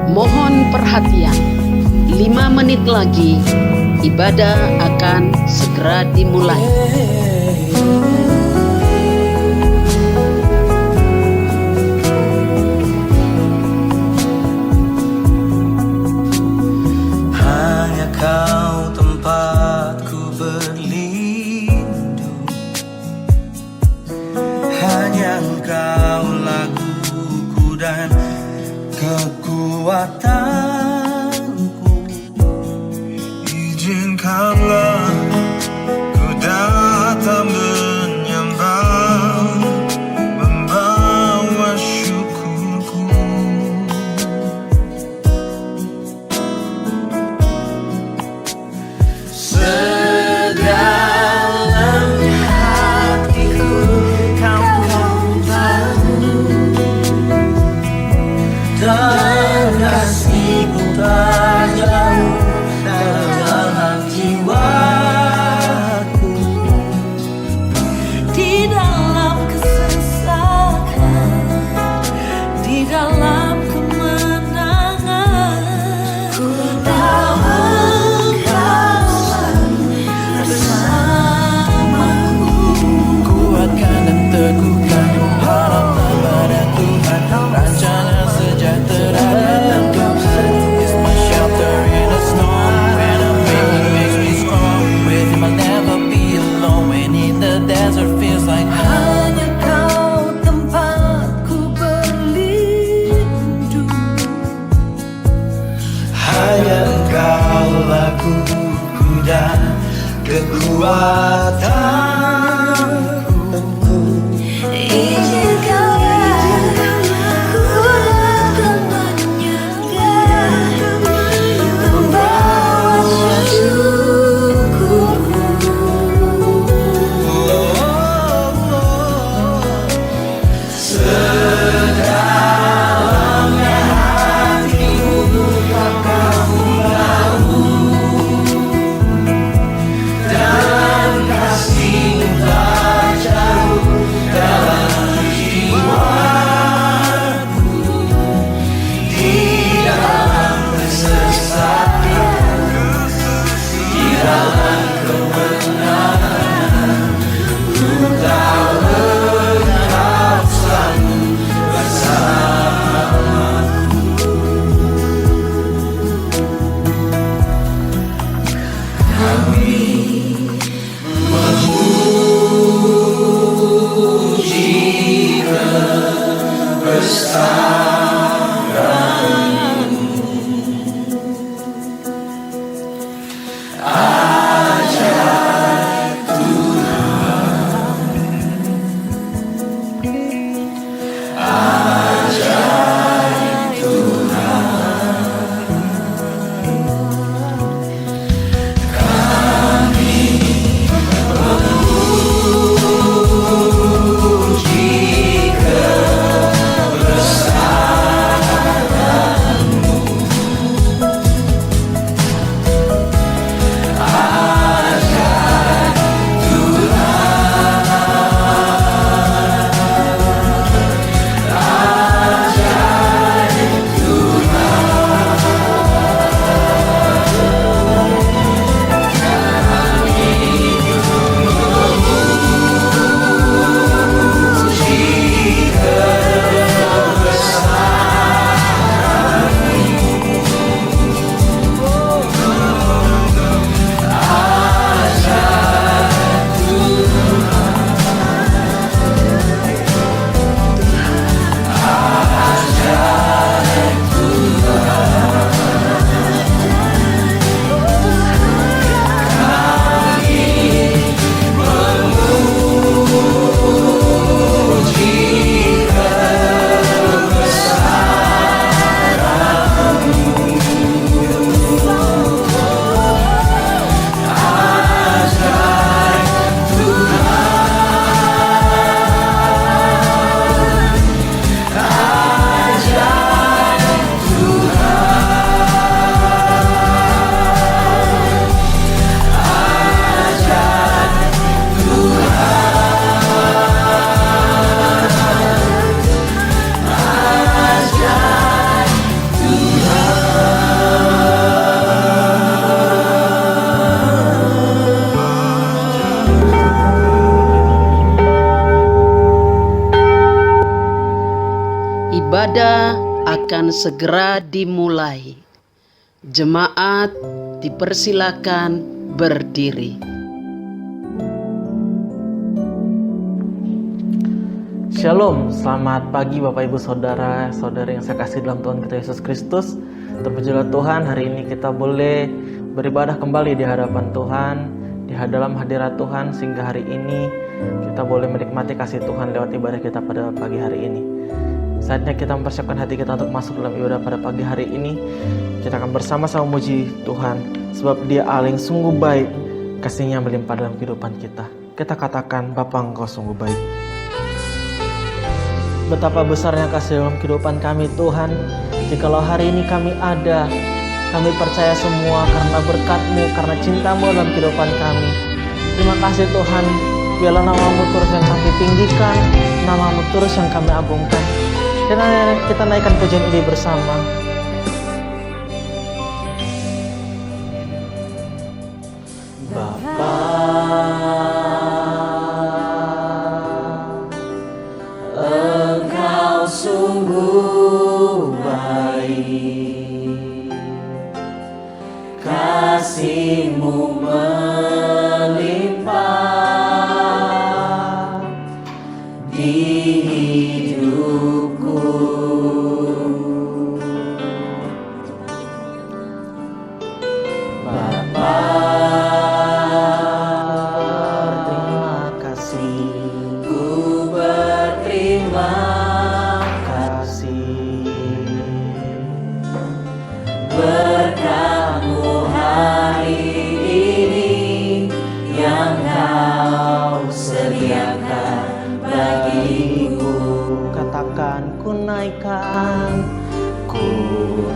Mohon perhatian, 5 menit lagi ibadah akan segera dimulai. Hanya kau tempatku berlindung, hanya engkau laguku dan kekuatanku. Izinkanlah ku datang menyembah, membawa syukurku. Sedalam hatiku kau tahu, dan kasih-Mu tak jauh dalam jiwaku. Di dalam kesesakan, di dalam kemenangan, ku tahu Engkau selalu bersamaku. Kuatkan dan teguhkan harapan pada Tuhan, rencana sejahtera dalam Tuhan. It's my shelter in a storm, when I'm weak He makes me strong. With Him I'll never be alone, when in the desert feels like home. Hanya Kau tempatku berlindung, Hanya Engkau laguku dan kekuatanku. izinkanlah ku datang menyembah, membawa syukurku. Sedalamnya hatimu kau tahu, dan kasih-Mu tak jauh dalam jiwaku. Di dalam kesesakan, di dalam kemenangan, ku tahu Engkau selalu bersamaku. Kami memuji kebesaran-Mu. Ajaib Tuhan, ajaib Tuhan. Kami memuji kebesaran-Mu. Ibadah akan segera dimulai. Jemaat dipersilakan berdiri. Shalom, selamat pagi Bapak Ibu Saudara, saudari yang saya kasih dalam Tuhan kita Yesus Kristus. Terpujilah Tuhan, hari ini kita boleh beribadah kembali di hadapan Tuhan, di dalam hadirat Tuhan, sehingga hari ini kita boleh menikmati kasih Tuhan lewat ibadah kita pada pagi hari ini. Saatnya kita mempersiapkan hati kita untuk masuk dalam ibadah pada pagi hari ini. Kita akan bersama-sama memuji Tuhan, sebab Dia Allah yang sungguh baik, kasih-Nya melimpah dalam kehidupan kita. Kita katakan, Bapa Engkau sungguh baik. Betapa besarnya kasih dalam kehidupan kami Tuhan. Jikalau hari ini kami ada, kami percaya semua karena berkat-Mu, karena cinta-Mu dalam kehidupan kami. Terima kasih Tuhan, biarlah nama-Mu terus yang kami tinggikan, nama-Mu terus yang kami agungkan. Dan kita naikkan pujian ini bersama. Bapa, Engkau sungguh baik, kasih-Mu melimpah di hidupku. Bapa, berterima kasih, ku berterima kasih. Berkat-Mu hari ini yang Kau sediakan bagiku. Katakan, ku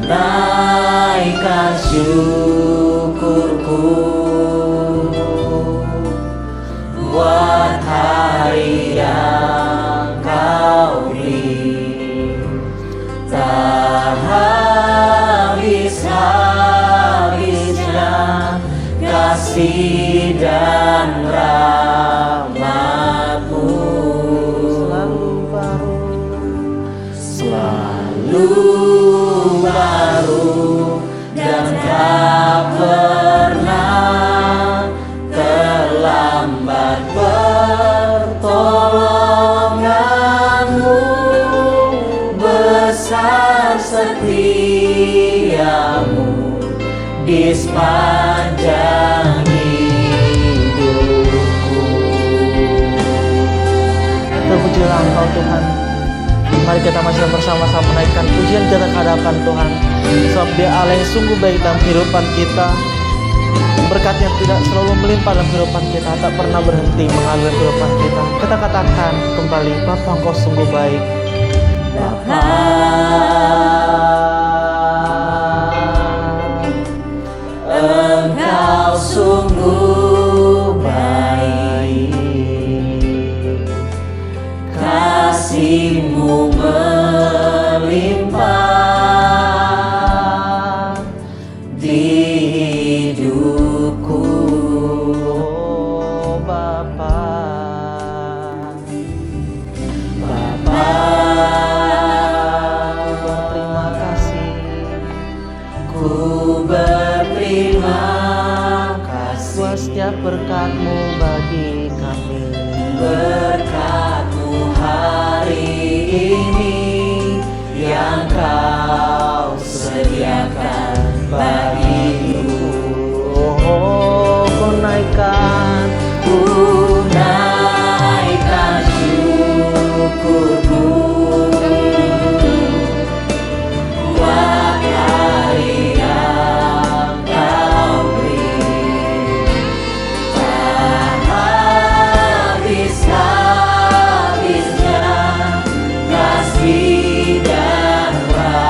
naikkan syukurku buat hari yang Kau beri. Tak habis-habisnya kasih dan rahmat-Mu, selalu baru dan tak pernah terlambat. Pertolongan-Mu besar, setia-Mu di sepanjang hidupku. Terpujilah Engkau Tuhan. Mari kita masih bersama-sama menaikkan pujian kita ke hadapan Tuhan, sebab Dia Allah yang sungguh baik dalam kehidupan kita. Berkat-Nya tidak selalu melimpah dalam kehidupan kita, tak pernah berhenti mengalir dalam kehidupan kita. Kita katakan kembali, Bapa Engkau sungguh baik. Bapa, Engkau sungguh baik, kasih-Mu melimpah di hidupku. Oh, Bapa, Bapa, berterima kasih, ku berterima kasih buat setiap berkat-Mu bagi kami. Berkat-Mu hari ini yang Kau sediakan bagiku. Oh, ku naikkan syukurku buat hari yang Kau beri. Tak habis-habisnya kasih dan rahmat-Mu,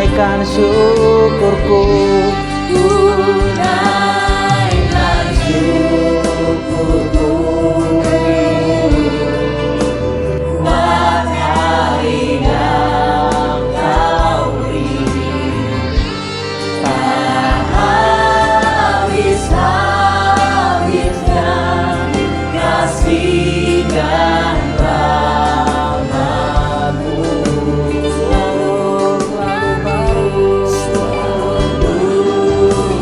tunaikan syukurku. Tunaikan syukurku buat hari yang kau beri. Tak habis-habisnya kasih dan rahmat-Mu. Selalu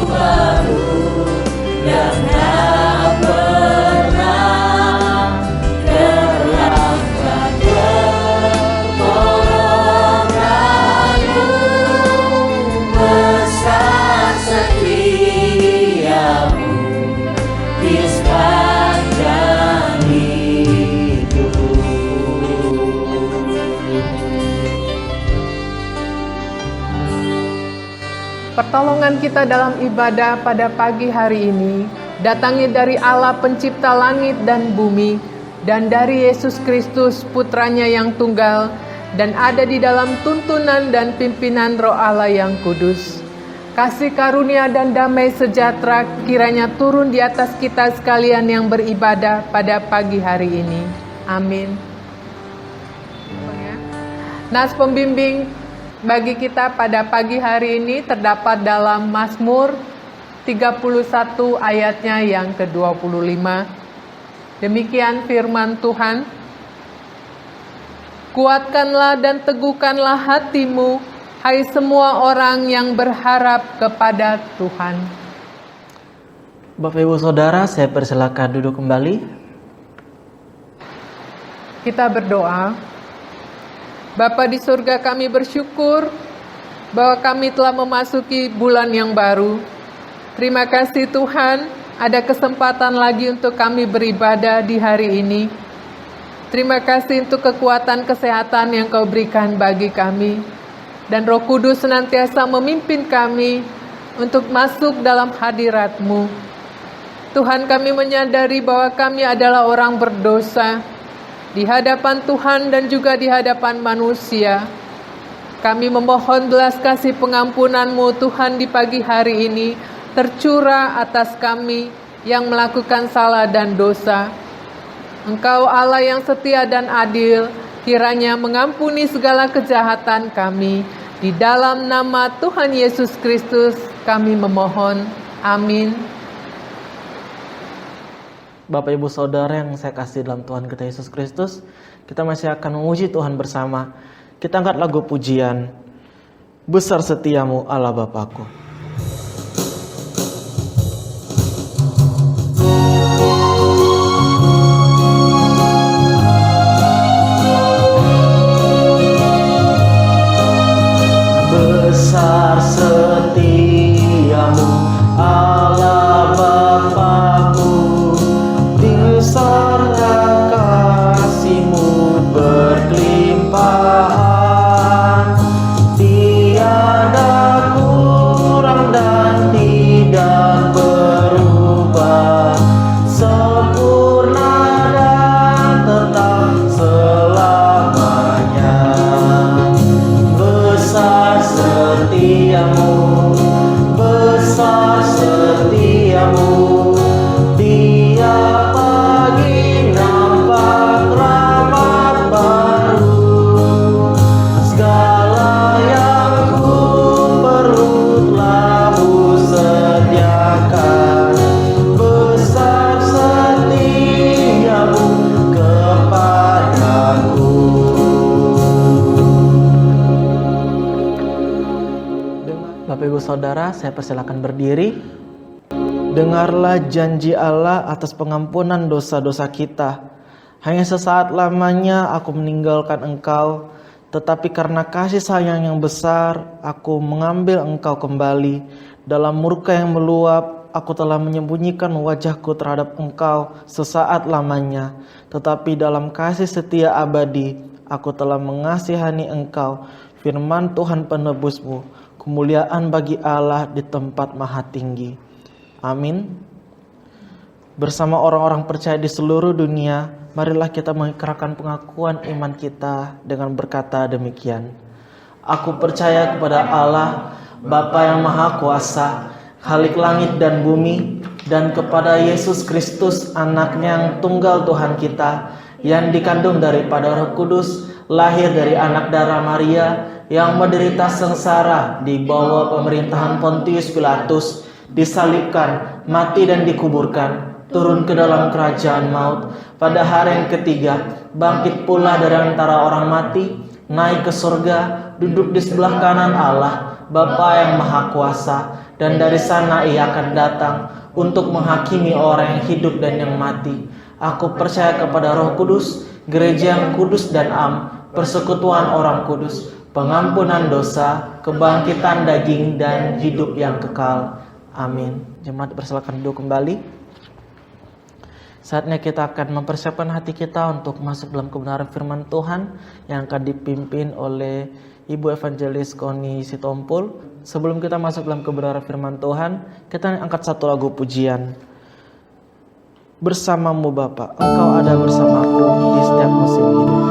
baru dan tak pernah terlambat pertolongan-Mu. Besar setiamu di sepanjang hidup. Pertolongan kita dalam ibadah pada pagi hari ini datangnya dari Allah pencipta langit dan bumi dan dari Yesus Kristus putranya yang tunggal dan ada di dalam tuntunan dan pimpinan Roh Allah yang kudus. Kasih karunia dan damai sejahtera kiranya turun di atas kita sekalian yang beribadah pada pagi hari ini. Amin. Nas pembimbing bagi kita pada pagi hari ini terdapat dalam Mazmur 31 ayatnya yang ke-25. Demikian firman Tuhan. Kuatkanlah dan teguhkanlah hatimu, hai semua orang yang berharap kepada Tuhan. Bapak Ibu Saudara, saya persilakan duduk kembali. Kita berdoa. Bapa di surga, kami bersyukur bahwa kami telah memasuki bulan yang baru. Terima kasih Tuhan, ada kesempatan lagi untuk kami beribadah di hari ini. Terima kasih untuk kekuatan kesehatan yang Kau berikan bagi kami. Dan Roh Kudus senantiasa memimpin kami untuk masuk dalam hadirat-Mu. Tuhan, kami menyadari bahwa kami adalah orang berdosa di hadapan Tuhan dan juga di hadapan manusia. Kami memohon belas kasih pengampunan-Mu Tuhan di pagi hari ini tercurah atas kami yang melakukan salah dan dosa. Engkau Allah yang setia dan adil, kiranya mengampuni segala kejahatan kami. Di dalam nama Tuhan Yesus Kristus kami memohon. Amin. Bapak Ibu Saudara yang saya kasih dalam Tuhan kita Yesus Kristus, kita masih akan memuji Tuhan bersama. Kita angkat lagu pujian, Besar Setiamu Allah Bapakku. Besar setiamu Allah Bapakku, besarnya kasih-Mu berkelimpahan, tiada kurang dan tidak berubah, sempurna dan tetap selamanya. Besar setiamu, besar setiamu, tiap pagi nampak rahmat baru. Segala yang ku perlu telah Mu sediakan. Besar setiamu kepadaku. Bapak Ibu Saudara, saya persilakan berdiri. Dengarlah janji Allah atas pengampunan dosa-dosa kita. Hanya sesaat lamanya aku meninggalkan engkau, tetapi karena kasih sayang yang besar, aku mengambil engkau kembali. Dalam murka yang meluap, aku telah menyembunyikan wajahku terhadap engkau sesaat lamanya. Tetapi dalam kasih setia abadi, aku telah mengasihani engkau. Firman Tuhan penebusmu, kemuliaan bagi Allah di tempat maha tinggi. Amin. Bersama orang-orang percaya di seluruh dunia, marilah kita mengikrarkan pengakuan iman kita dengan berkata demikian. Aku percaya kepada Allah, Bapa yang Maha Kuasa, Khalik langit dan bumi, dan kepada Yesus Kristus, Anaknya yang tunggal Tuhan kita, yang dikandung daripada Roh Kudus, lahir dari anak darah Maria, yang menderita sengsara di bawah pemerintahan Pontius Pilatus, disalibkan, mati dan dikuburkan, turun ke dalam kerajaan maut, pada hari yang ketiga bangkit pula dari antara orang mati, naik ke surga, duduk di sebelah kanan Allah, Bapa yang Maha Kuasa, dan dari sana Ia akan datang untuk menghakimi orang yang hidup dan yang mati. Aku percaya kepada Roh Kudus, gereja yang kudus dan am, persekutuan orang kudus, pengampunan dosa, kebangkitan daging, dan hidup yang kekal. Amin. Jemaat persilakan duduk kembali. Saatnya kita akan mempersiapkan hati kita untuk masuk dalam kebenaran firman Tuhan yang akan dipimpin oleh Ibu Evangelis Koni Sitompul. Sebelum kita masuk dalam kebenaran firman Tuhan, kita angkat satu lagu pujian. Bersamamu Bapa, Engkau ada bersamaku di setiap musim hidup.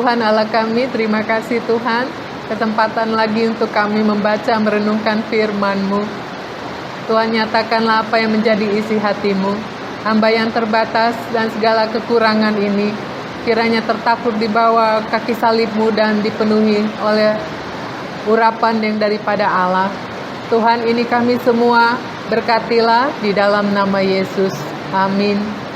Tuhan Allah kami, terima kasih Tuhan, kesempatan lagi untuk kami membaca merenungkan firman-Mu. Tuhan, nyatakanlah apa yang menjadi isi hati-Mu. Hamba yang terbatas dan segala kekurangan ini kiranya tertakluk di bawah kaki salib-Mu dan dipenuhi oleh urapan yang daripada Allah. Tuhan, ini kami semua, berkatilah di dalam nama Yesus. Amin.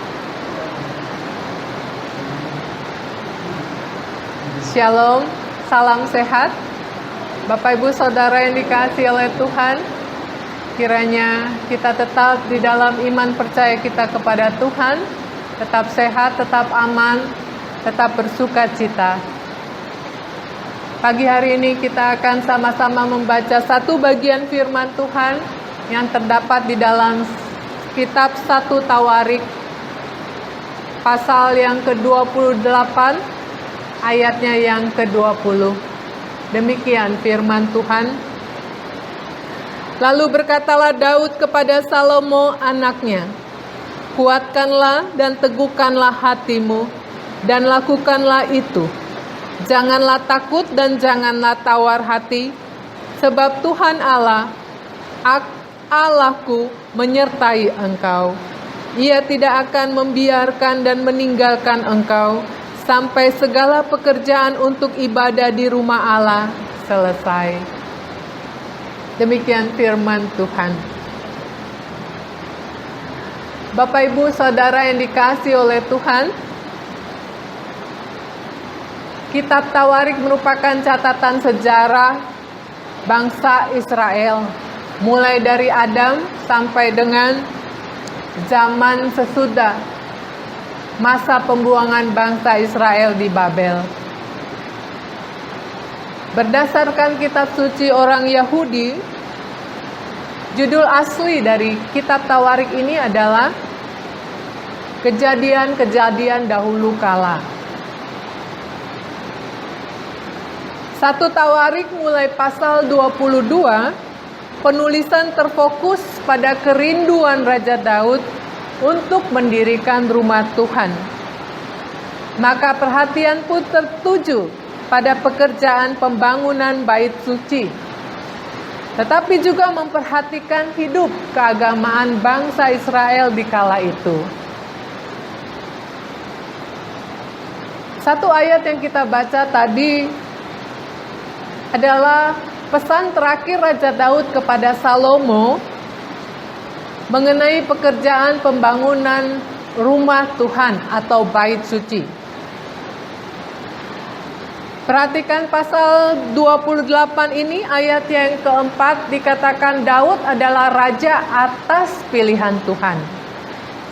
Shalom, salam sehat. Bapak Ibu Saudara yang dikasihi oleh Tuhan, kiranya kita tetap di dalam iman percaya kita kepada Tuhan, tetap sehat, tetap aman, tetap bersuka cita. Pagi hari ini kita akan sama-sama membaca satu bagian firman Tuhan yang terdapat di dalam kitab 1 Tawarik, pasal yang ke-28, ayatnya yang ke-20. Demikian firman Tuhan. Lalu berkatalah Daud kepada Salomo anaknya, kuatkanlah dan teguhkanlah hatimu, dan lakukanlah itu. Janganlah takut dan janganlah tawar hati, sebab Tuhan Allahku menyertai engkau. Ia tidak akan membiarkan dan meninggalkan engkau, sampai segala pekerjaan untuk ibadah di rumah Allah selesai. Demikian firman Tuhan. Bapak Ibu Saudara yang dikasihi oleh Tuhan, Kitab Tawarik merupakan catatan sejarah bangsa Israel, mulai dari Adam sampai dengan zaman sesudah masa pembuangan bangsa Israel di Babel. Berdasarkan kitab suci orang Yahudi, judul asli dari Kitab Tawarik ini adalah Kejadian-kejadian dahulu kala. 1 Tawarik mulai pasal 22, penulisan terfokus pada kerinduan Raja Daud untuk mendirikan rumah Tuhan. Maka perhatian pun tertuju pada pekerjaan pembangunan bait suci, tetapi juga memperhatikan hidup keagamaan bangsa Israel di kala itu. Satu ayat yang kita baca tadi adalah pesan terakhir Raja Daud kepada Salomo mengenai pekerjaan pembangunan rumah Tuhan atau bait suci. Perhatikan pasal 28 ini, ayat yang keempat dikatakan Daud adalah raja atas pilihan Tuhan.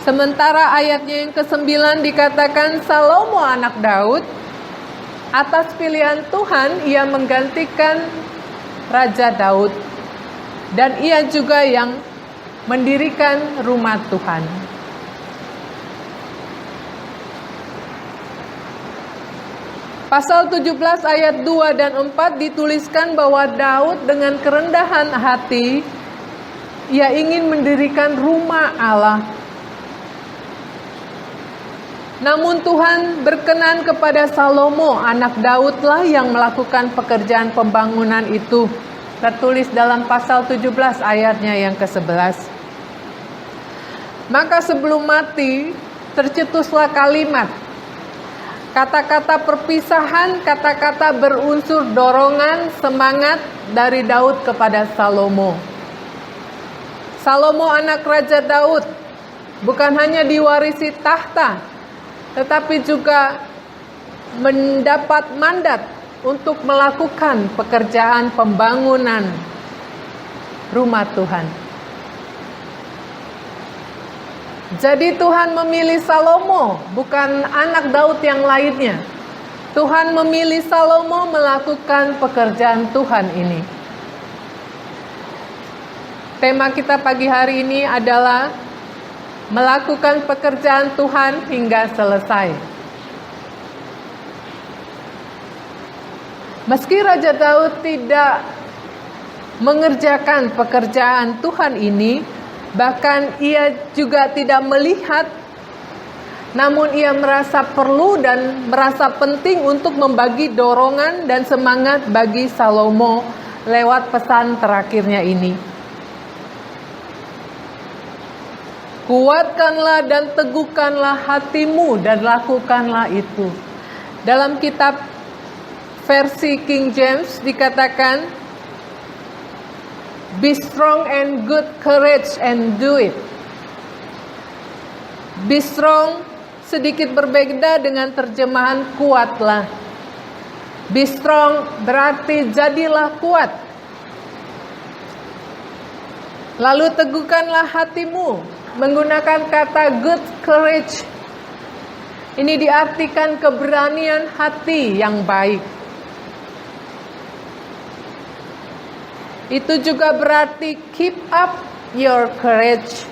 Sementara ayatnya yang ke-9 dikatakan Salomo anak Daud, atas pilihan Tuhan ia menggantikan Raja Daud, dan ia juga yang mendirikan rumah Tuhan. Pasal 17 ayat 2 dan 4 dituliskan bahwa Daud dengan kerendahan hati ia ingin mendirikan rumah Allah. Namun Tuhan berkenan kepada Salomo, anak Daudlah yang melakukan pekerjaan pembangunan itu. Tertulis dalam pasal 17 ayatnya yang ke-11. Maka sebelum mati, tercetuslah kalimat. Kata-kata perpisahan, kata-kata berunsur dorongan, semangat dari Daud kepada Salomo. Salomo anak Raja Daud bukan hanya diwarisi tahta, tetapi juga mendapat mandat untuk melakukan pekerjaan pembangunan rumah Tuhan. Jadi Tuhan memilih Salomo, bukan anak Daud yang lainnya. Tuhan memilih Salomo melakukan pekerjaan Tuhan ini. Tema kita pagi hari ini adalah melakukan pekerjaan Tuhan hingga selesai. Meski Raja Daud tidak mengerjakan pekerjaan Tuhan ini, bahkan ia juga tidak melihat, namun ia merasa perlu dan merasa penting untuk membagi dorongan dan semangat bagi Salomo lewat pesan terakhirnya ini. Kuatkanlah dan teguhkanlah hatimu dan lakukanlah itu. Dalam kitab versi King James dikatakan, be strong and good courage and do it. Be strong sedikit berbeda dengan terjemahan kuatlah. Be strong berarti jadilah kuat. Lalu teguhkanlah hatimu, menggunakan kata good courage. Ini diartikan keberanian hati yang baik. Itu juga berarti keep up your courage.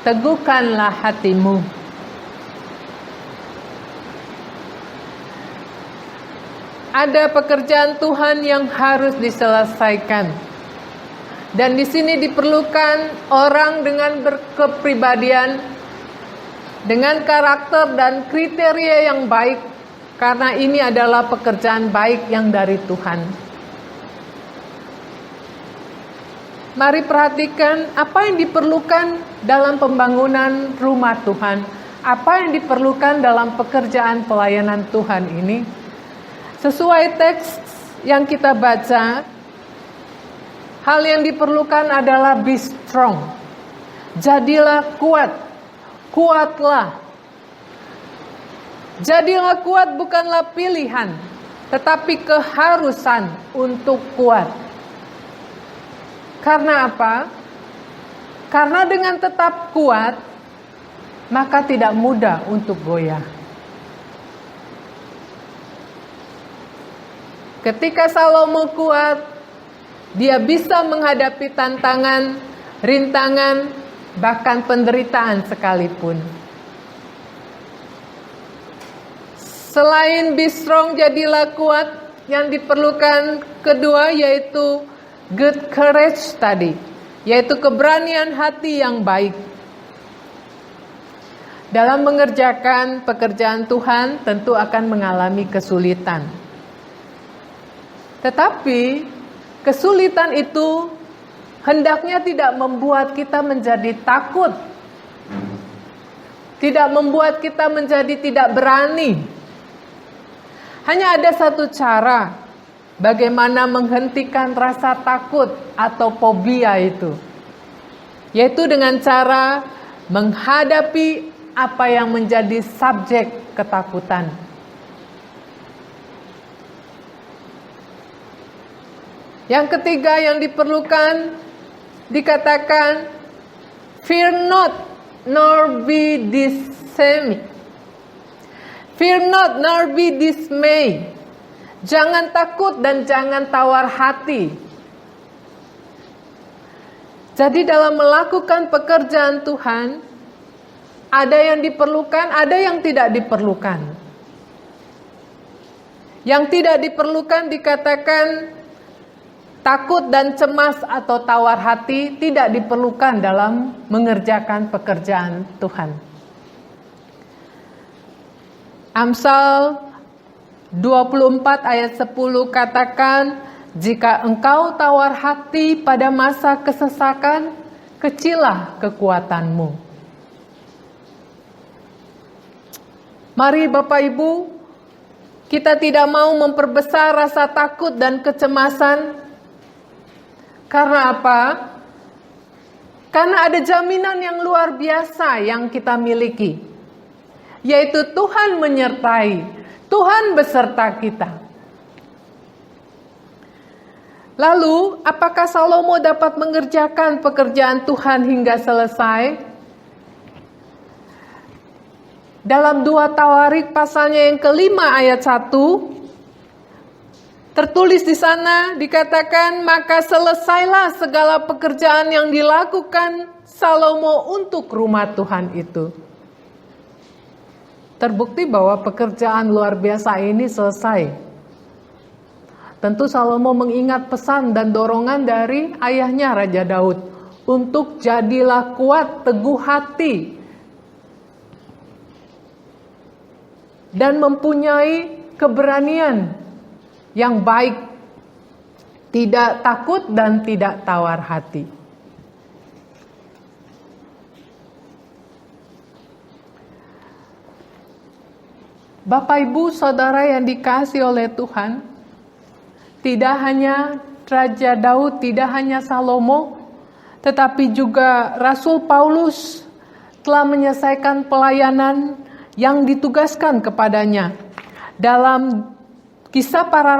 Teguhkanlah hatimu. Ada pekerjaan Tuhan yang harus diselesaikan. Dan di sini diperlukan orang dengan berkepribadian, dengan karakter dan kriteria yang baik, karena ini adalah pekerjaan baik yang dari Tuhan. Mari perhatikan apa yang diperlukan dalam pembangunan rumah Tuhan, apa yang diperlukan dalam pekerjaan pelayanan Tuhan ini. Sesuai teks yang kita baca, hal yang diperlukan adalah be strong. Jadilah kuat, kuatlah. Jadilah kuat bukanlah pilihan, tetapi keharusan untuk kuat. Karena apa? Karena dengan tetap kuat, maka tidak mudah untuk goyah. Ketika Salomo kuat, dia bisa menghadapi tantangan, rintangan, bahkan penderitaan sekalipun. Selain be strong, jadilah kuat, yang diperlukan kedua yaitu good courage tadi, yaitu keberanian hati yang baik. Dalam mengerjakan pekerjaan Tuhan tentu akan mengalami kesulitan. Tetapi kesulitan itu hendaknya tidak membuat kita menjadi takut. Tidak membuat kita menjadi tidak berani. Hanya ada satu cara bagaimana menghentikan rasa takut atau fobia itu. Yaitu dengan cara menghadapi apa yang menjadi subjek ketakutan. Yang ketiga yang diperlukan dikatakan fear not nor be dismayed. Fear not nor be dismayed. Jangan takut dan jangan tawar hati. Jadi dalam melakukan pekerjaan Tuhan, ada yang diperlukan, ada yang tidak diperlukan. Yang tidak diperlukan dikatakan takut dan cemas atau tawar hati tidak diperlukan dalam mengerjakan pekerjaan Tuhan. Amsal 24 ayat 10 katakan, jika engkau tawar hati pada masa kesesakan, kecillah kekuatanmu. Mari Bapak Ibu, kita tidak mau memperbesar rasa takut dan kecemasan. Karena apa? Karena ada jaminan yang luar biasa yang kita miliki, yaitu Tuhan menyertai, Tuhan beserta kita. Lalu, apakah Salomo dapat mengerjakan pekerjaan Tuhan hingga selesai? Dalam 2 Tawarik pasalnya yang kelima ayat 1, tertulis di sana dikatakan, maka selesailah segala pekerjaan yang dilakukan Salomo untuk rumah Tuhan itu. Terbukti bahwa pekerjaan luar biasa ini selesai. Tentu Salomo mengingat pesan dan dorongan dari ayahnya Raja Daud untuk jadilah kuat, teguh hati, dan mempunyai keberanian yang baik, tidak takut dan tidak tawar hati. Bapak Ibu Saudara yang dikasihi oleh Tuhan, tidak hanya Raja Daud, tidak hanya Salomo, tetapi juga Rasul Paulus telah menyelesaikan pelayanan yang ditugaskan kepadanya. Dalam Kisah Para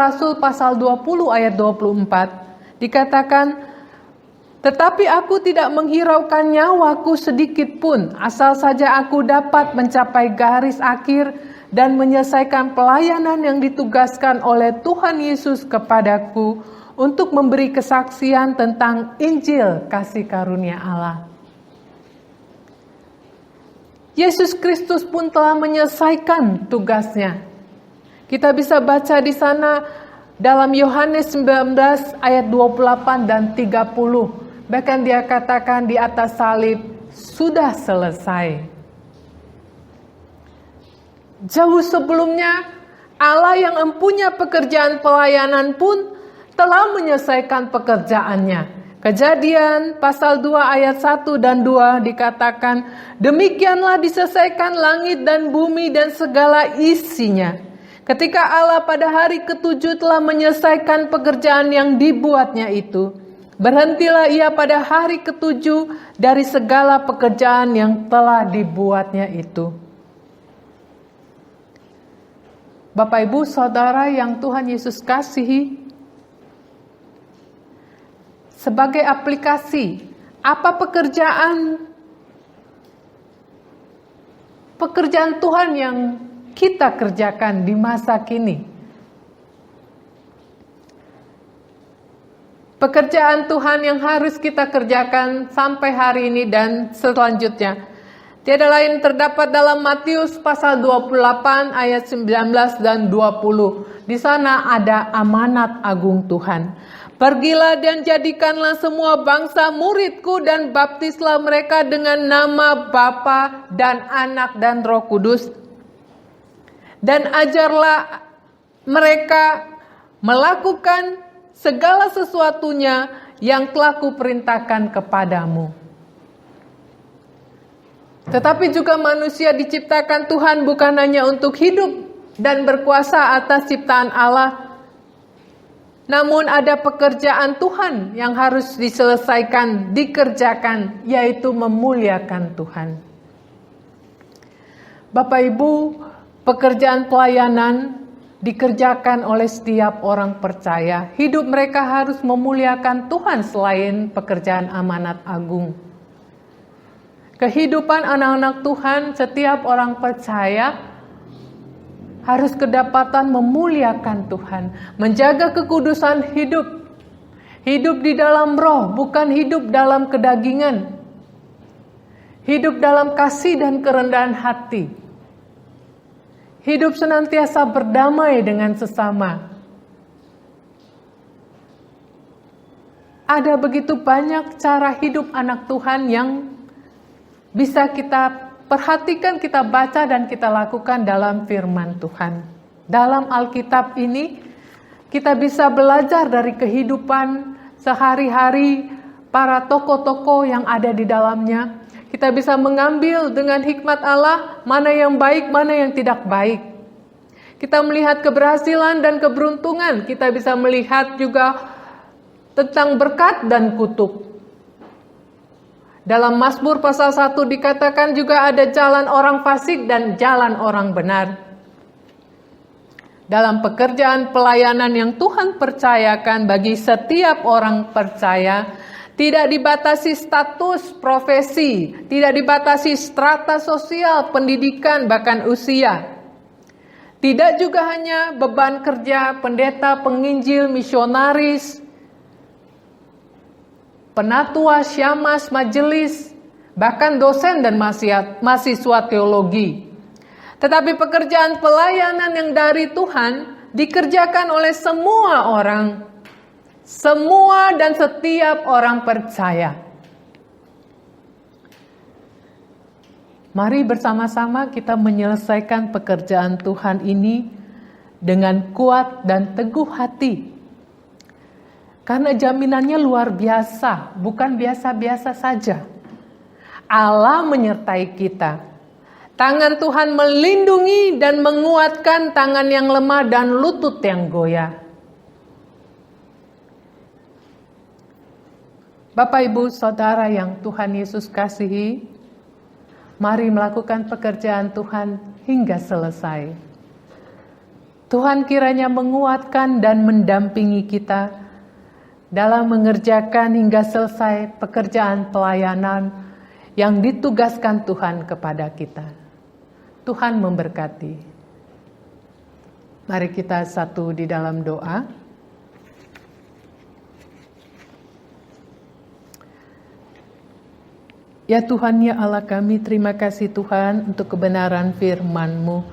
Rasul pasal 20 ayat 24 dikatakan, "Tetapi aku tidak menghiraukan nyawaku sedikit pun, asal saja aku dapat mencapai garis akhir dan menyelesaikan pelayanan yang ditugaskan oleh Tuhan Yesus kepadaku untuk memberi kesaksian tentang Injil kasih karunia Allah." Yesus Kristus pun telah menyelesaikan tugasnya. Kita bisa baca di sana dalam Yohanes 19 ayat 28 dan 30. Bahkan dia katakan di atas salib, sudah selesai. Jauh sebelumnya, Allah yang empunya pekerjaan pelayanan pun telah menyelesaikan pekerjaannya. Kejadian pasal 2 ayat 1 dan 2 dikatakan, "Demikianlah diselesaikan langit dan bumi dan segala isinya. Ketika Allah pada hari ke-7 telah menyelesaikan pekerjaan yang dibuatnya itu, berhentilah ia pada hari ke-7 dari segala pekerjaan yang telah dibuatnya itu." Bapak, Ibu, Saudara yang Tuhan Yesus kasihi, sebagai aplikasi, apa pekerjaan Tuhan yang kita kerjakan di masa kini? Pekerjaan Tuhan yang harus kita kerjakan sampai hari ini dan selanjutnya tiada lain terdapat dalam Matius pasal 28 ayat 19 dan 20. Di sana ada amanat agung Tuhan. "Pergilah dan jadikanlah semua bangsa muridku dan baptislah mereka dengan nama Bapa dan Anak dan Roh Kudus. Dan ajarlah mereka melakukan segala sesuatunya yang telah kuperintahkan kepadamu." Tetapi juga manusia diciptakan Tuhan bukan hanya untuk hidup dan berkuasa atas ciptaan Allah, namun ada pekerjaan Tuhan yang harus diselesaikan, dikerjakan, yaitu memuliakan Tuhan. Bapak Ibu, pekerjaan pelayanan dikerjakan oleh setiap orang percaya. Hidup mereka harus memuliakan Tuhan selain pekerjaan amanat agung. Kehidupan anak-anak Tuhan, setiap orang percaya harus kedapatan memuliakan Tuhan, menjaga kekudusan hidup. Hidup di dalam roh, bukan hidup dalam kedagingan. Hidup dalam kasih dan kerendahan hati. Hidup senantiasa berdamai dengan sesama. Ada begitu banyak cara hidup anak Tuhan yang bisa kita perhatikan, kita baca dan kita lakukan dalam firman Tuhan. Dalam Alkitab ini kita bisa belajar dari kehidupan sehari-hari para tokoh-tokoh yang ada di dalamnya. Kita bisa mengambil dengan hikmat Allah mana yang baik, mana yang tidak baik. Kita melihat keberhasilan dan keberuntungan. Kita bisa melihat juga tentang berkat dan kutuk. Dalam Mazmur pasal 1 dikatakan juga ada jalan orang fasik dan jalan orang benar. Dalam pekerjaan pelayanan yang Tuhan percayakan bagi setiap orang percaya, tidak dibatasi status profesi, tidak dibatasi strata sosial, pendidikan, bahkan usia. Tidak juga hanya beban kerja pendeta, penginjil, misionaris, penatua, syamas, majelis, bahkan dosen dan mahasiswa teologi. Tetapi pekerjaan pelayanan yang dari Tuhan dikerjakan oleh semua orang, semua dan setiap orang percaya. Mari bersama-sama kita menyelesaikan pekerjaan Tuhan ini dengan kuat dan teguh hati. Karena jaminannya luar biasa, bukan biasa-biasa saja. Allah menyertai kita. Tangan Tuhan melindungi dan menguatkan tangan yang lemah dan lutut yang goyah. Bapak, Ibu, Saudara yang Tuhan Yesus kasihi, mari melakukan pekerjaan Tuhan hingga selesai. Tuhan kiranya menguatkan dan mendampingi kita dalam mengerjakan hingga selesai pekerjaan pelayanan yang ditugaskan Tuhan kepada kita. Tuhan memberkati. Mari kita satu di dalam doa. Ya Tuhan, ya Allah kami, terima kasih Tuhan untuk kebenaran firman-Mu.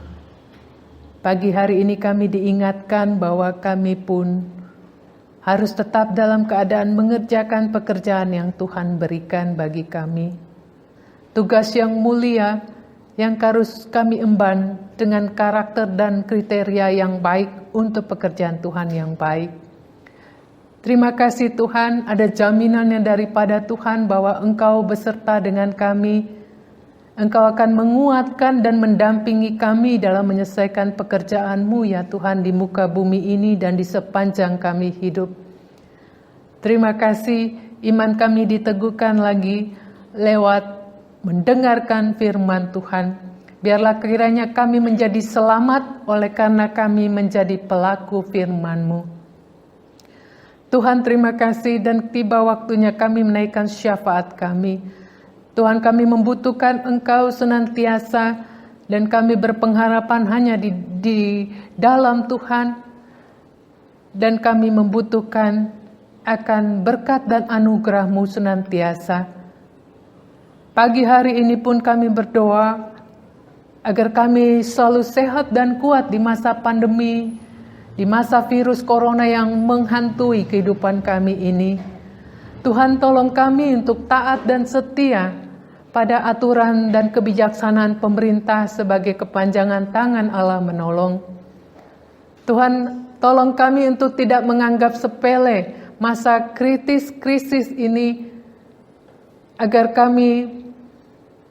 Pagi hari ini kami diingatkan bahwa kami pun harus tetap dalam keadaan mengerjakan pekerjaan yang Tuhan berikan bagi kami. Tugas yang mulia yang harus kami emban dengan karakter dan kriteria yang baik untuk pekerjaan Tuhan yang baik. Terima kasih Tuhan, ada jaminan yang daripada Tuhan bahwa Engkau beserta dengan kami. Engkau akan menguatkan dan mendampingi kami dalam menyelesaikan pekerjaan-Mu ya Tuhan di muka bumi ini dan di sepanjang kami hidup. Terima kasih, iman kami diteguhkan lagi lewat mendengarkan firman Tuhan. Biarlah kiranya kami menjadi selamat oleh karena kami menjadi pelaku firman-Mu. Tuhan terima kasih dan tiba waktunya kami menaikkan syafaat kami. Tuhan kami membutuhkan Engkau senantiasa dan kami berpengharapan hanya di dalam Tuhan. Dan kami membutuhkan akan berkat dan anugerah-Mu senantiasa. Pagi hari ini pun kami berdoa agar kami selalu sehat dan kuat di masa pandemi, di masa virus corona yang menghantui kehidupan kami ini. Tuhan tolong kami untuk taat dan setia pada aturan dan kebijaksanaan pemerintah sebagai kepanjangan tangan Allah menolong. Tuhan tolong kami untuk tidak menganggap sepele masa krisis ini, agar kami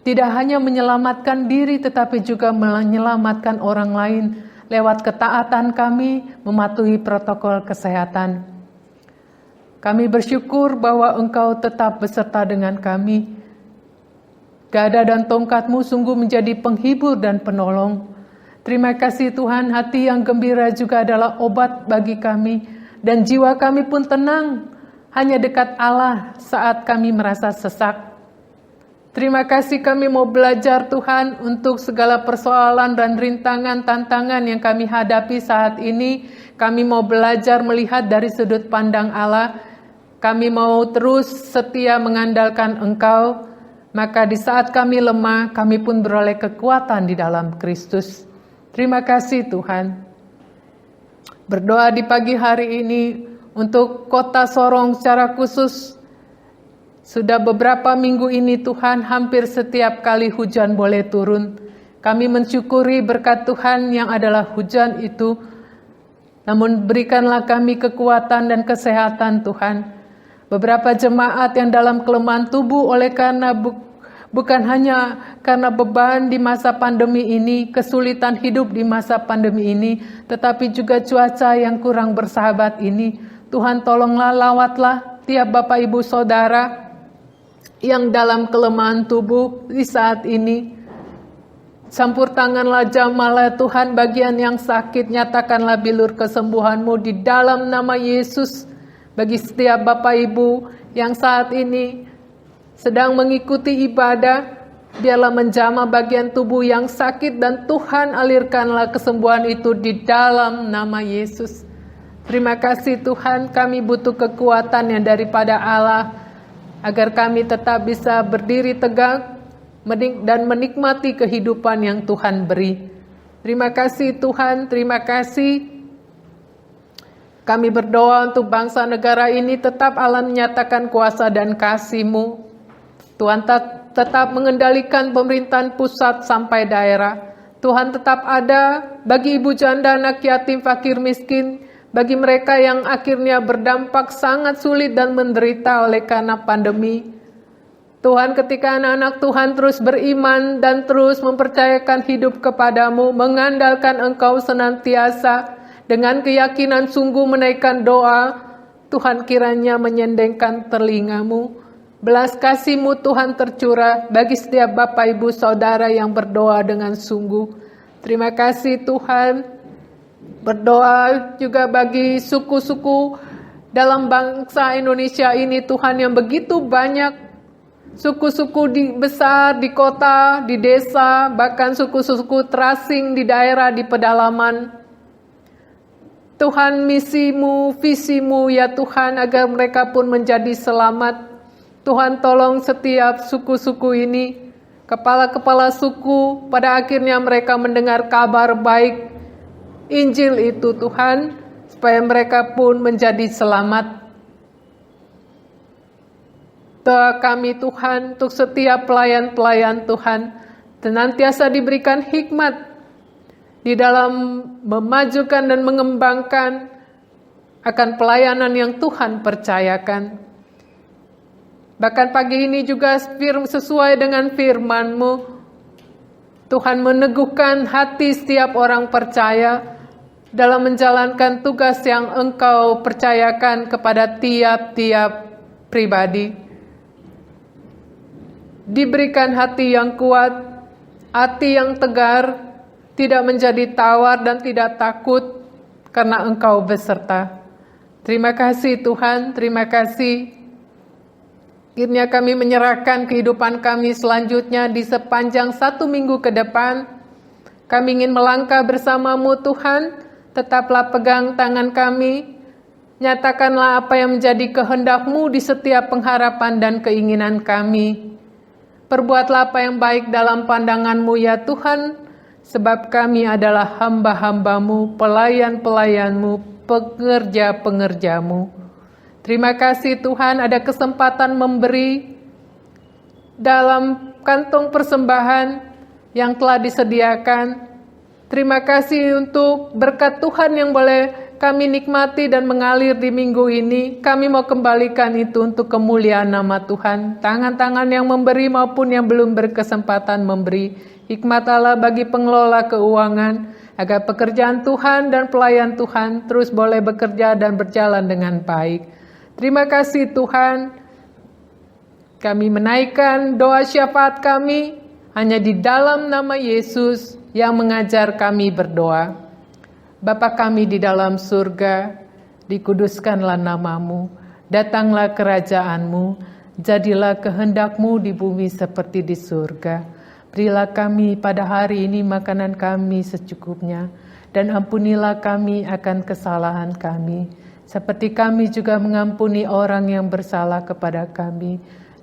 tidak hanya menyelamatkan diri tetapi juga menyelamatkan orang lain lewat ketaatan kami mematuhi protokol kesehatan. Kami bersyukur bahwa Engkau tetap beserta dengan kami. Gada dan tongkat-Mu sungguh menjadi penghibur dan penolong. Terima kasih Tuhan, hati yang gembira juga adalah obat bagi kami. Dan jiwa kami pun tenang, hanya dekat Allah saat kami merasa sesak. Terima kasih kami mau belajar Tuhan untuk segala persoalan dan rintangan tantangan yang kami hadapi saat ini. Kami mau belajar melihat dari sudut pandang Allah. Kami mau terus setia mengandalkan Engkau. Maka di saat kami lemah, kami pun beroleh kekuatan di dalam Kristus. Terima kasih Tuhan. Berdoa di pagi hari ini untuk Kota Sorong secara khusus. Sudah beberapa minggu ini Tuhan, hampir setiap kali hujan boleh turun. Kami mensyukuri berkat Tuhan yang adalah hujan itu. Namun berikanlah kami kekuatan dan kesehatan Tuhan. Beberapa jemaat yang dalam kelemahan tubuh oleh karena bukan hanya karena beban di masa pandemi ini, kesulitan hidup di masa pandemi ini, tetapi juga cuaca yang kurang bersahabat ini. Tuhan tolonglah, lawatlah tiap Bapak Ibu Saudara yang dalam kelemahan tubuh di saat ini. Campur tanganlah jamalah Tuhan, bagian yang sakit nyatakanlah bilur kesembuhan-Mu di dalam nama Yesus. Bagi setiap Bapak Ibu yang saat ini sedang mengikuti ibadah, biarlah menjamah bagian tubuh yang sakit dan Tuhan alirkanlah kesembuhan itu di dalam nama Yesus. Terima kasih Tuhan, kami butuh kekuatan yang daripada Allah, agar kami tetap bisa berdiri tegak dan menikmati kehidupan yang Tuhan beri. Terima kasih Tuhan, terima kasih. Kami berdoa untuk bangsa negara ini tetap Allah menyatakan kuasa dan kasih-Mu. Tuhan tetap mengendalikan pemerintahan pusat sampai daerah. Tuhan tetap ada bagi ibu janda, anak yatim, fakir, miskin, bagi mereka yang akhirnya berdampak sangat sulit dan menderita oleh karena pandemi. Tuhan, ketika anak-anak Tuhan terus beriman dan terus mempercayakan hidup kepadamu, mengandalkan Engkau senantiasa, dengan keyakinan sungguh menaikkan doa, Tuhan kiranya menyendengkan telinga-Mu. Belas kasih-Mu Tuhan tercurah bagi setiap Bapak Ibu Saudara yang berdoa dengan sungguh. Terima kasih Tuhan. Berdoa juga bagi suku-suku dalam bangsa Indonesia ini Tuhan, yang begitu banyak suku-suku besar di kota, di desa, bahkan suku-suku terasing di daerah, di pedalaman. Tuhan, misimu, visimu ya Tuhan, agar mereka pun menjadi selamat. Tuhan, tolong setiap suku-suku ini, kepala-kepala suku, pada akhirnya mereka mendengar kabar baik Injil itu Tuhan, supaya mereka pun menjadi selamat. Doa kami Tuhan, untuk setiap pelayan-pelayan Tuhan, senantiasa diberikan hikmat di dalam memajukan dan mengembangkan akan pelayanan yang Tuhan percayakan. Bahkan pagi ini juga sesuai dengan firman-Mu, Tuhan meneguhkan hati setiap orang percaya dalam menjalankan tugas yang Engkau percayakan kepada tiap-tiap pribadi. Diberikan hati yang kuat, hati yang tegar, tidak menjadi tawar dan tidak takut, karena Engkau beserta. Terima kasih Tuhan, terima kasih. Akhirnya kami menyerahkan kehidupan kami selanjutnya di sepanjang 1 minggu ke depan. Kami ingin melangkah bersama-Mu Tuhan, tetaplah pegang tangan kami, nyatakanlah apa yang menjadi kehendak-Mu di setiap pengharapan dan keinginan kami. Perbuatlah apa yang baik dalam pandangan-Mu ya Tuhan, sebab kami adalah hamba-hamba-Mu, pelayan-pelayan-Mu, pengerja-pengerja-Mu. Terima kasih Tuhan, ada kesempatan memberi dalam kantong persembahan yang telah disediakan. Terima kasih untuk berkat Tuhan yang boleh kami nikmati dan mengalir di minggu ini. Kami mau kembalikan itu untuk kemuliaan nama Tuhan. Tangan-tangan yang memberi maupun yang belum berkesempatan memberi, hikmat Allah bagi pengelola keuangan, agar pekerjaan Tuhan dan pelayan Tuhan terus boleh bekerja dan berjalan dengan baik. Terima kasih Tuhan. Kami menaikkan doa syafaat kami hanya di dalam nama Yesus yang mengajar kami berdoa. Bapa kami di dalam surga, dikuduskanlah nama-Mu, datanglah kerajaan-Mu, jadilah kehendak-Mu di bumi seperti di surga. Berilah kami pada hari ini makanan kami secukupnya, dan ampunilah kami akan kesalahan kami, seperti kami juga mengampuni orang yang bersalah kepada kami.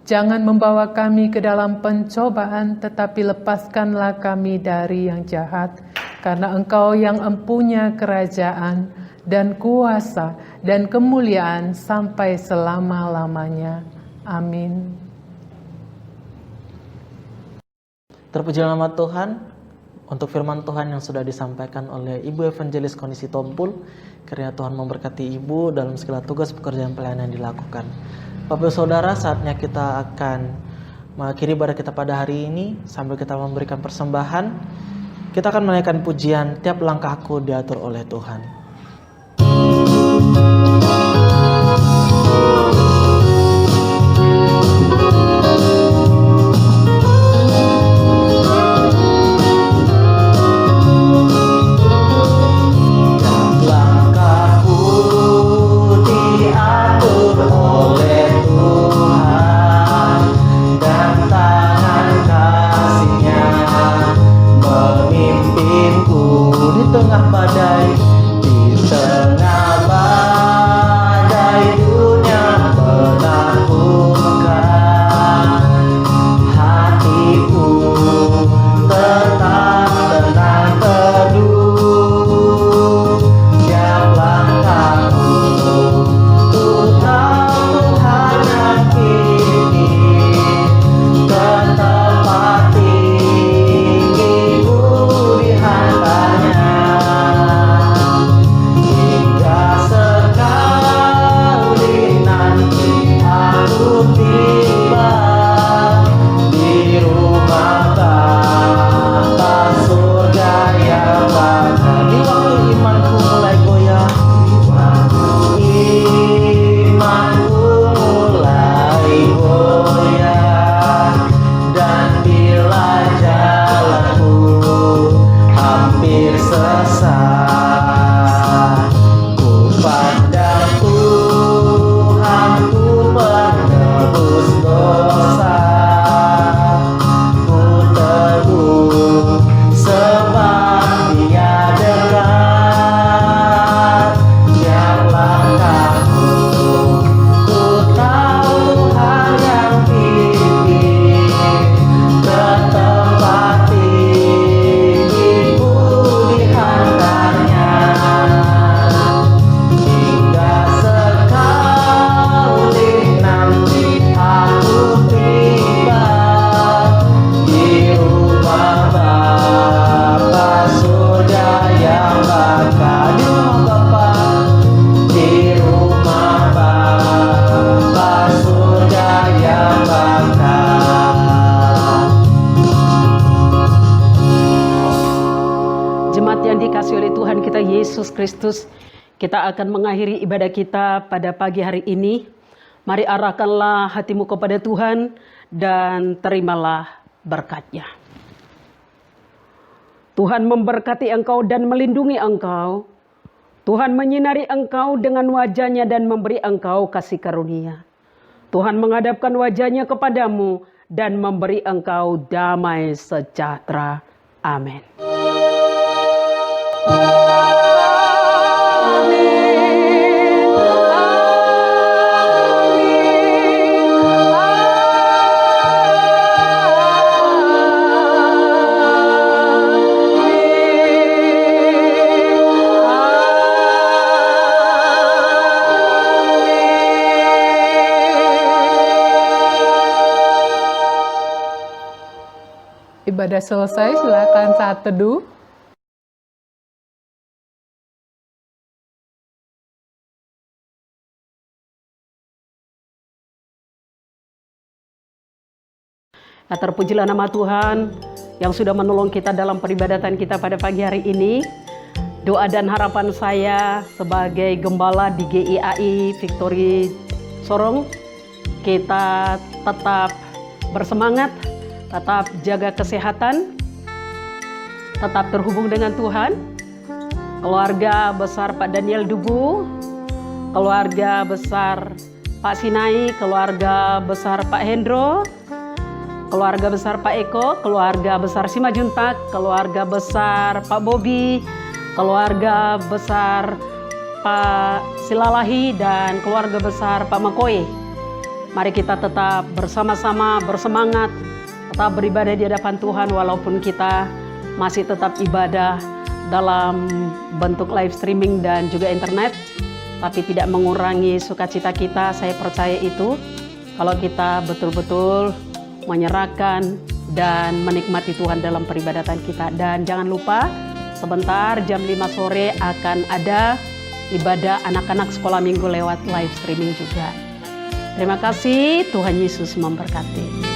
Jangan membawa kami ke dalam pencobaan, tetapi lepaskanlah kami dari yang jahat. Karena Engkau yang empunya kerajaan dan kuasa dan kemuliaan sampai selama-lamanya. Amin. Terpuji nama Tuhan untuk firman Tuhan yang sudah disampaikan oleh Ibu Evangelis Kondisi Tompul. Kiranya Tuhan memberkati Ibu dalam segala tugas pekerjaan pelayanan yang dilakukan. Bapak Saudara, saatnya kita akan mengakhiri ibadah kita pada hari ini sambil kita memberikan persembahan. Kita akan menaikkan pujian tiap langkahku diatur oleh Tuhan. Tengah badai, di tengah badai dunia menakutkan, hatiku tetap tenang teduh. Tiap langkahku Tuhan yakini, ketempat tinggiku di hantanya. Sesat, dikasihi oleh Tuhan kita Yesus Kristus, kita akan mengakhiri ibadah kita pada pagi hari ini. Mari arahkanlah hatimu kepada Tuhan dan terimalah berkat-Nya. Tuhan memberkati engkau dan melindungi engkau. Tuhan menyinari engkau dengan wajah-Nya dan memberi engkau kasih karunia. Tuhan menghadapkan wajah-Nya kepadamu dan memberi engkau damai sejahtera. Amin. Ibadah selesai, silakan saat teduh. Ya, terpujilah nama Tuhan yang sudah menolong kita dalam peribadatan kita pada pagi hari ini. Doa dan harapan saya sebagai gembala di GIAI Victory Sorong, kita tetap bersemangat, tetap jaga kesehatan, tetap terhubung dengan Tuhan. Keluarga besar Pak Daniel Dubu, keluarga besar Pak Sinai, keluarga besar Pak Hendro, keluarga besar Pak Eko, keluarga besar Simajuntak, keluarga besar Pak Bobi, keluarga besar Pak Silalahi, dan keluarga besar Pak Makoe. Mari kita tetap bersama-sama bersemangat, tetap beribadah di hadapan Tuhan walaupun kita masih tetap ibadah dalam bentuk live streaming dan juga internet, tapi tidak mengurangi sukacita kita. Saya percaya itu kalau kita betul-betul menyerahkan dan menikmati Tuhan dalam peribadatan kita. Dan jangan lupa sebentar jam 5 sore akan ada ibadah anak-anak sekolah minggu lewat live streaming juga. Terima kasih, Tuhan Yesus memberkati.